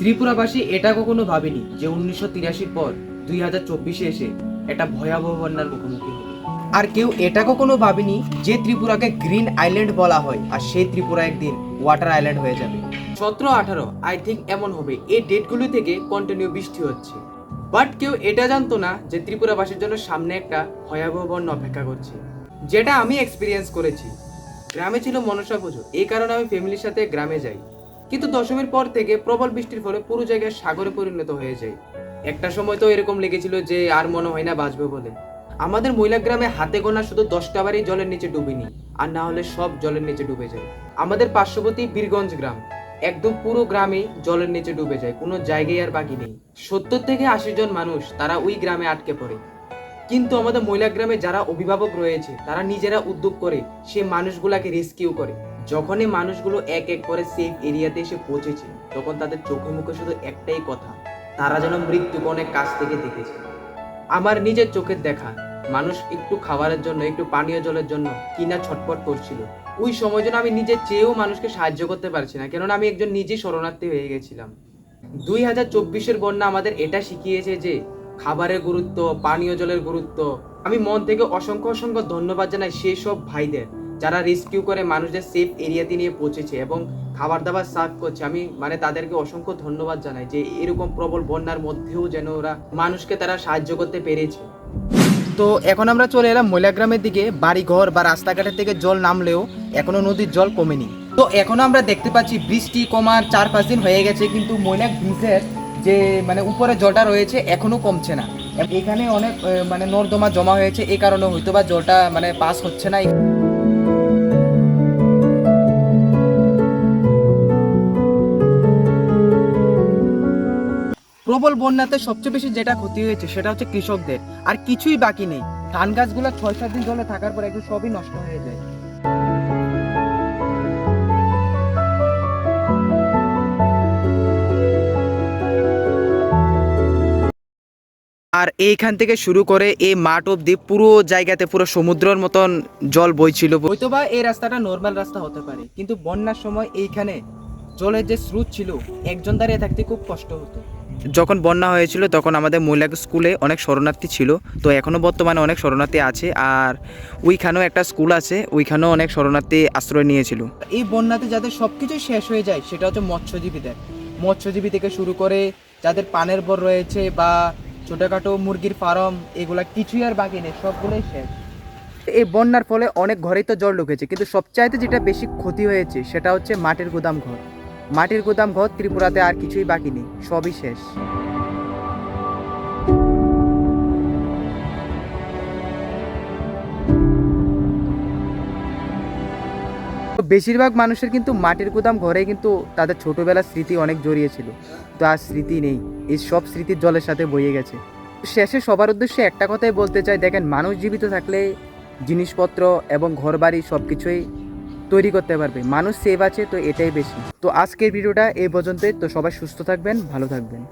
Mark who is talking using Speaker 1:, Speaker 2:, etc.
Speaker 1: ত্রিপুরাবাসী এটা কখনো ভাবেনি যে 1983 পর 2024 এসে একটা ভয়াবহ বন্যার মুখোমুখি হবে। আর কেউ এটা কখনো ভাবেনি যে ত্রিপুরাকে গ্রিন আইল্যান্ড বলা হয় আর সেই ত্রিপুরা একদিন ওয়াটার আইল্যান্ড হয়ে যাবে। 17-18 আই থিঙ্ক এমন হবে, এই ডেটগুলো থেকে কন্টিনিউ বৃষ্টি হচ্ছে। বাট কেউ এটা জানতো না যে ত্রিপুরাবাসীর জন্য সামনে একটা ভয়াবহ বন্যা অপেক্ষা করছে, যেটা আমি এক্সপিরিয়েন্স করেছি। গ্রামে ছিল মনসা পুজো, এই কারণে আমি ফ্যামিলির সাথে গ্রামে যাই। কিন্তু দশমীর পর থেকে প্রবল বৃষ্টির ফলে পুরো জায়গায় সাগরে পরিণত হয়ে যায়। একটা সময় তো এরকম লেগেছিল যে আর মনে হয় না বাঁচবে বলে। আমাদের মহিলা গ্রামে হাতে গোনা শুধু 10টা বাড়ি জলের নিচে ডুবেনি, আর না হলে সব জলের নিচে ডুবে যায়। আমাদের পার্শ্ববর্তী বীরগঞ্জ গ্রাম, একদম পুরো গ্রামে জলের নিচে ডুবে যায়, কোনো জায়গায় আর বাকি নেই। 70 থেকে 80 জন মানুষ তারা ওই গ্রামে আটকে পড়ে। কিন্তু আমাদের মহিলা গ্রামে যারা অভিভাবক রয়েছে তারা নিজেরা উদ্যোগ করে সে মানুষগুলাকে রেস্কিউ করে। যখনই মানুষগুলো এক এক করে সেফ এরিয়াতে এসে পৌঁছেছে, তখন তাদের চোখে মুখে শুধু একটাই কথা, তারা যেন মৃত্যুকে অনেক কাছ থেকে দেখেছে। আমার নিজের চোখের দেখা, মানুষ একটু খাবারের জন্য, একটু পানীয় জলের জন্য কিনা ছটফট করছিল। ওই সময় জন্য আমি নিজে চেয়েও মানুষকে সাহায্য করতে পারছি না, কেননা আমি একজন নিজেই শরণার্থী হয়ে গেছিলাম। 2024-এর বন্যা আমাদের এটা শিখিয়েছে যে খাবারের গুরুত্ব, পানীয় জলের গুরুত্ব। আমি মন থেকে অসংখ্য অসংখ্য ধন্যবাদ জানাই সেই সব ভাইদের যারা রেস্কিউ করে মানুষদের সেফ এরিয়াতে নিয়ে পৌঁছেছে এবং খাবার দাবার সার্ভ করছে। আমি তাদেরকে অসংখ্য ধন্যবাদ জানাই যে এরকম প্রবল বন্যার মধ্যেও যেন ওরা মানুষকে তারা সাহায্য করতে পেরেছে। তো এখন আমরা চলে এলাম মহিলা গ্রামের দিকে। বাড়ি ঘর বা রাস্তাঘাটের থেকে জল নামলেও এখনো নদীর জল কমেনি। তো এখনো আমরা দেখতে পাচ্ছি বৃষ্টি কমার 4-5 দিন হয়ে গেছে, কিন্তু মহিলা ব্রিজের যে উপরে জলটা রয়েছে এখনো কমছে না। এখানে অনেক নর্দমা জমা হয়েছে, এই কারণে হয়তো বা জলটা পাস হচ্ছে না। প্রবল বন্যাতে সবচেয়ে বেশি যেটা ক্ষতি হয়েছে সেটা হচ্ছে কৃষকদের। আর কিছুই বাকি নেই, ধান গাছগুলো 6-7 দিন জলে থাকার পর একটু সবই নষ্ট হয়ে যায়। আর এইখান থেকে শুরু করে এই মাঠ অব্দি পুরো জায়গাতে পুরো সমুদ্রের মতন জল বইছিল। হয়তোবা এই রাস্তাটা নর্মাল রাস্তা হতে পারে, কিন্তু বন্যার সময় এইখানে জলের যে স্রোত ছিল, একজন দাঁড়িয়ে থাকতে খুব কষ্ট হতো। যখন বন্যা হয়েছিল তখন আমাদের মহিলা স্কুলে অনেক শরণার্থী ছিল, তো এখনও বর্তমানে অনেক শরণার্থী আছে। আর ওইখানেও একটা স্কুল আছে, ওইখানেও অনেক শরণার্থী আশ্রয় নিয়েছিল। এই বন্যাতে যাদের সব কিছুই শেষ হয়ে যায় সেটা হচ্ছে মৎস্যজীবীদের। মৎস্যজীবী থেকে শুরু করে যাদের পানের বর রয়েছে বা ছোটোখাটো মুরগির ফার্ম, এগুলা কিছুই আর বাকি নেই, সবগুলোই শেষ। এই বন্যার ফলে অনেক ঘরেই তো জল ঢুকেছে, কিন্তু সবচাইতে যেটা বেশি ক্ষতি হয়েছে সেটা হচ্ছে মাটির গুদাম ঘর। মাটির গুদাম ঘর ত্রিপুরাতে আর কিছুই বাকি নেই, সবই শেষ। বেশিরভাগ মানুষের কিন্তু মাটির গুদাম ঘরে কিন্তু তাদের ছোটবেলার স্মৃতি অনেক জড়িয়ে ছিল, তো আর স্মৃতি নেই। এই সব স্মৃতির জলের সাথে বয়ে গেছে। শেষে সবার উদ্দেশ্যে একটা কথাই বলতে চাই, দেখেন, মানুষ জীবিত থাকলে জিনিসপত্র এবং ঘরবাড়ি সব কিছুই তৈরি করতে পারবে। মানুষ সেভ আছে, তো এটাই বেশি। তো আজকের ভিডিওটা এই পর্যন্তই। তো সবাই সুস্থ থাকবেন, ভালো থাকবেন।